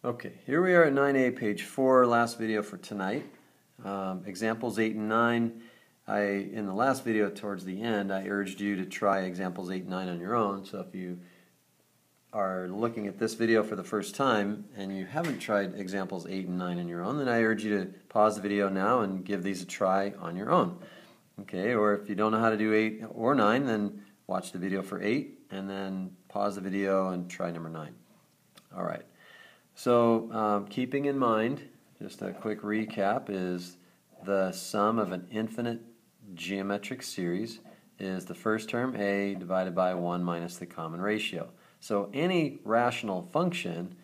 Okay, here we are at 9A, page 4, last video for tonight. Examples 8 and 9. In the last video towards the end, I urged you to try examples 8 and 9 on your own. So if you are looking at this video for the first time and you haven't tried examples 8 and 9 on your own, then I urge you to pause the video now and give these a try on your own. Okay, or if you don't know how to do 8 or 9, then watch the video for 8 and then pause the video and try number 9. All right. So keeping in mind, just a quick recap, is the sum of an infinite geometric series is the first term, a, divided by 1 minus the common ratio. So any rational function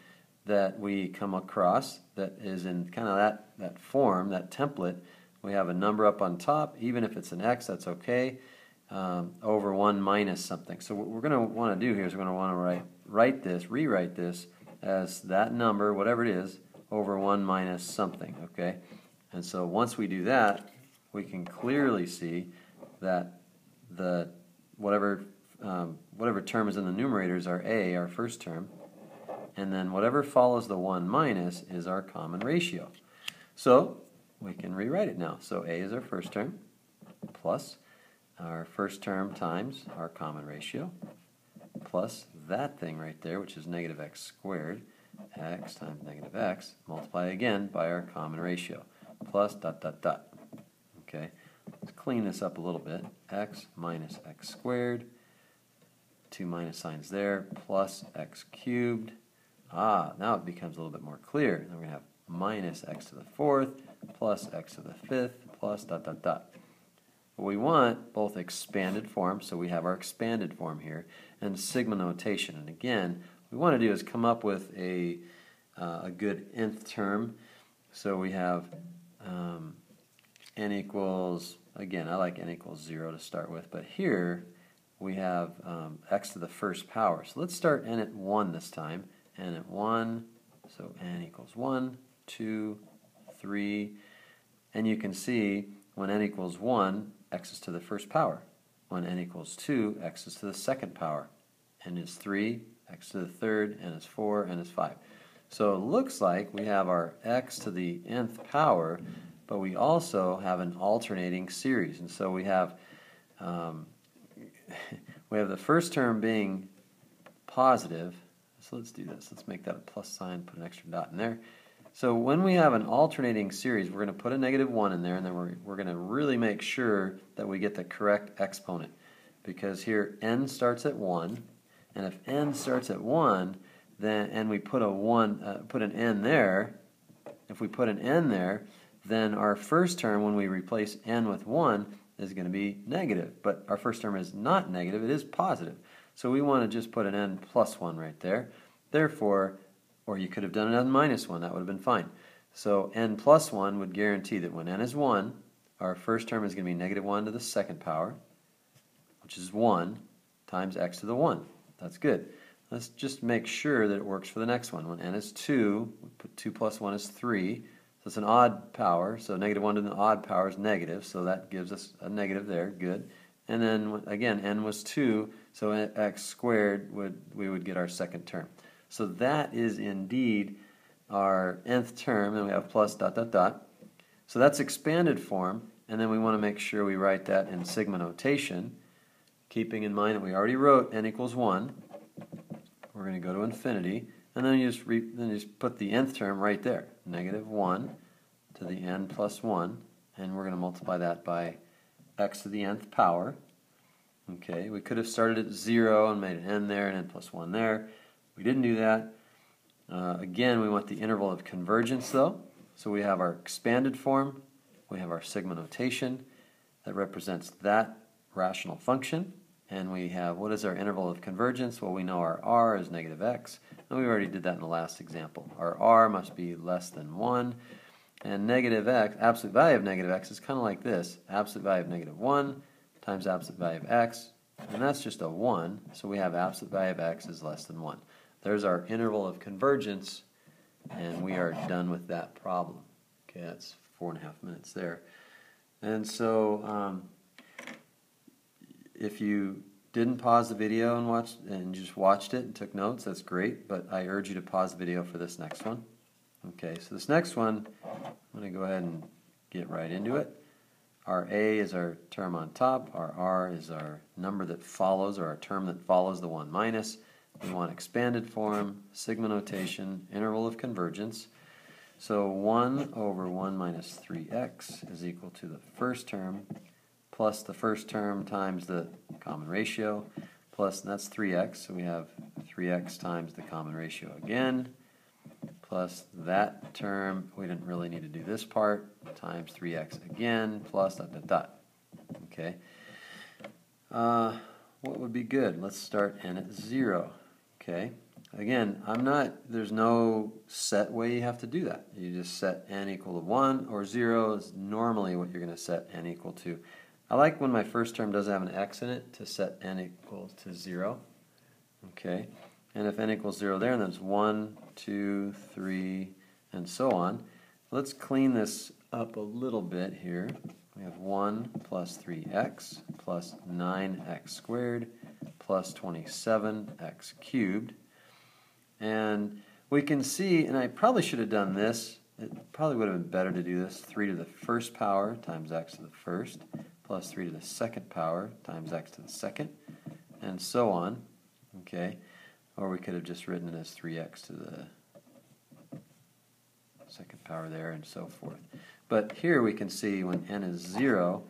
that we come across that is in kind of that form, that template, we have a number up on top, even if it's an x, that's okay, over 1 minus something. So what we're going to want to do here is we're going to want to rewrite this as that number, whatever it is, over 1 minus something, okay? And so once we do that, we can clearly see that the whatever term is in the numerator is our a, our first term, and then whatever follows the 1 minus is our common ratio. So we can rewrite it now. So a is our first term, plus our first term times our common ratio, plus that thing right there, which is negative x squared, x times negative x, multiply again by our common ratio, plus dot dot dot. Okay, let's clean this up a little bit. X minus x squared, two minus signs there, plus x cubed. Now it becomes a little bit more clear. Then we're going to have minus x to the fourth, plus x to the fifth, plus dot dot dot. We want both expanded form, so we have our expanded form here, and sigma notation. And again, what we want to do is come up with a good nth term. So we have n equals, again, I like n equals 0 to start with, but here we have x to the first power. So let's start n at 1 this time. N at 1, so n equals 1, 2, 3, and you can see when n equals 1, x is to the first power. When n equals 2, x is to the second power. N is 3, x to the third, n is 4, n is 5. So it looks like we have our x to the nth power, but we also have an alternating series. And so we have the first term being positive. So let's do this. Let's make that a plus sign, put an extra dot in there. So when we have an alternating series, we're going to put a negative 1 in there, and then we're going to really make sure that we get the correct exponent. Because here n starts at 1, and if n starts at 1, then and we put an n there, if we put an n there, then our first term, when we replace n with 1, is going to be negative. But our first term is not negative, it is positive. So we want to just put an n plus 1 right there. Therefore, or you could have done an n minus 1, that would have been fine. So n plus 1 would guarantee that when n is 1, our first term is going to be negative 1 to the second power, which is 1, times x to the 1. That's good. Let's just make sure that it works for the next one. When n is 2, we put 2 plus 1 is 3. So it's an odd power, so negative 1 to the odd power is negative, so that gives us a negative there, good. And then, again, n was 2, so x squared, we would get our second term. So that is indeed our nth term, and we have plus dot dot dot. So that's expanded form, and then we want to make sure we write that in sigma notation, keeping in mind that we already wrote n equals 1. We're going to go to infinity, and then you just put the nth term right there, negative 1 to the n plus 1, and we're going to multiply that by x to the nth power. Okay, we could have started at 0 and made an n there and n plus 1 there. We didn't do that. Again, we want the interval of convergence, though. So we have our expanded form, we have our sigma notation that represents that rational function, and we have, what is our interval of convergence? Well, we know our r is negative x, and we already did that in the last example. Our r must be less than 1, and negative x, absolute value of negative x, is kind of like this. Absolute value of negative 1 times absolute value of x, and that's just a 1, so we have absolute value of x is less than 1. There's our interval of convergence, and we are done with that problem. Okay, that's 4.5 minutes there. And so if you didn't pause the video and just watched it and took notes, that's great, but I urge you to pause the video for this next one. Okay, so this next one, I'm going to go ahead and get right into it. Our A is our term on top, our R is our number that follows, or our term that follows the 1 minus. We want expanded form, sigma notation, interval of convergence. So 1 over 1 minus 3x is equal to the first term plus the first term times the common ratio, plus, and that's 3x, so we have 3x times the common ratio again, plus that term, we didn't really need to do this part, times 3x again, plus dot dot dot. Okay. What would be good? Let's start n at 0. Okay. Again, there's no set way you have to do that. You just set n equal to 1 or 0 is normally what you're going to set n equal to. I like when my first term doesn't have an x in it to set n equals to 0. Okay. And if n equals 0 there, then it's 1, 2, 3, and so on. Let's clean this up a little bit here. We have 1 plus 3x plus 9x squared plus 27x cubed. And we can see, and I probably should have done this, it probably would have been better to do this, 3 to the first power times x to the first, plus 3 to the second power times x to the second, and so on. Okay, or we could have just written it as 3x to the second power there, and so forth. But here we can see when n is 0,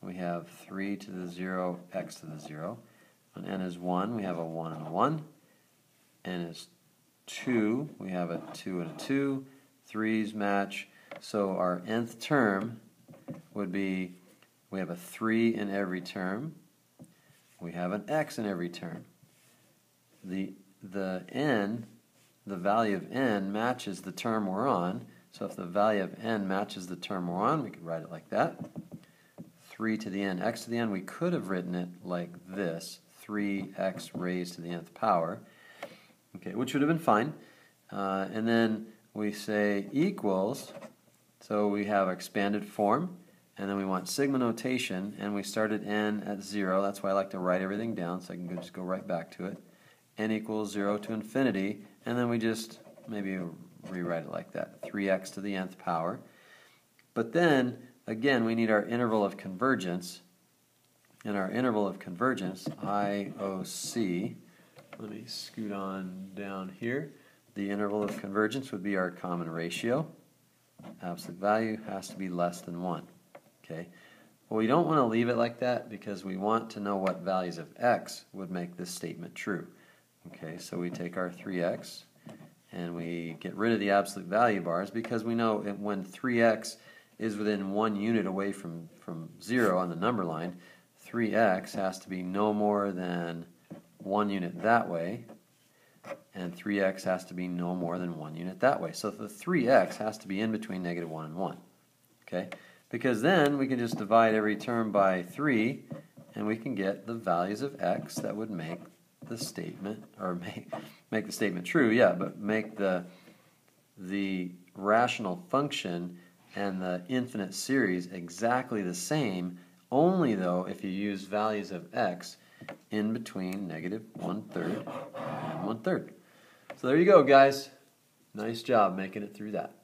we have 3 to the 0, x to the 0. When n is 1, we have a 1 and a 1. N is 2, we have a 2 and a 2. 3's match. So our nth term would be, we have a 3 in every term. We have an x in every term. The value of n matches the term we're on. So if the value of n matches the term we're on, we could write it like that. 3 to the n, x to the n, we could have written it like this, 3x raised to the nth power, okay, which would have been fine. And then we say equals, so we have expanded form, and then we want sigma notation, and we start at n at 0. That's why I like to write everything down, so I can just go right back to it. N equals 0 to infinity, and then we just maybe rewrite it like that, 3x to the nth power. But then, again, we need our interval of convergence. And our interval of convergence, IOC, let me scoot on down here. The interval of convergence would be our common ratio. Absolute value has to be less than 1. Okay. Well, we don't want to leave it like that because we want to know what values of x would make this statement true. Okay, so we take our 3x and we get rid of the absolute value bars because we know when 3x is within 1 unit away from 0 on the number line, 3x has to be no more than 1 unit that way, and 3x has to be no more than 1 unit that way. So the 3x has to be in between -1 and 1. Okay? Because then we can just divide every term by 3 and we can get the values of x that would make the statement, or make the statement true, yeah, but make the rational function and the infinite series exactly the same, only though if you use values of x in between -1/3 and 1/3. So there you go, guys. Nice job making it through that.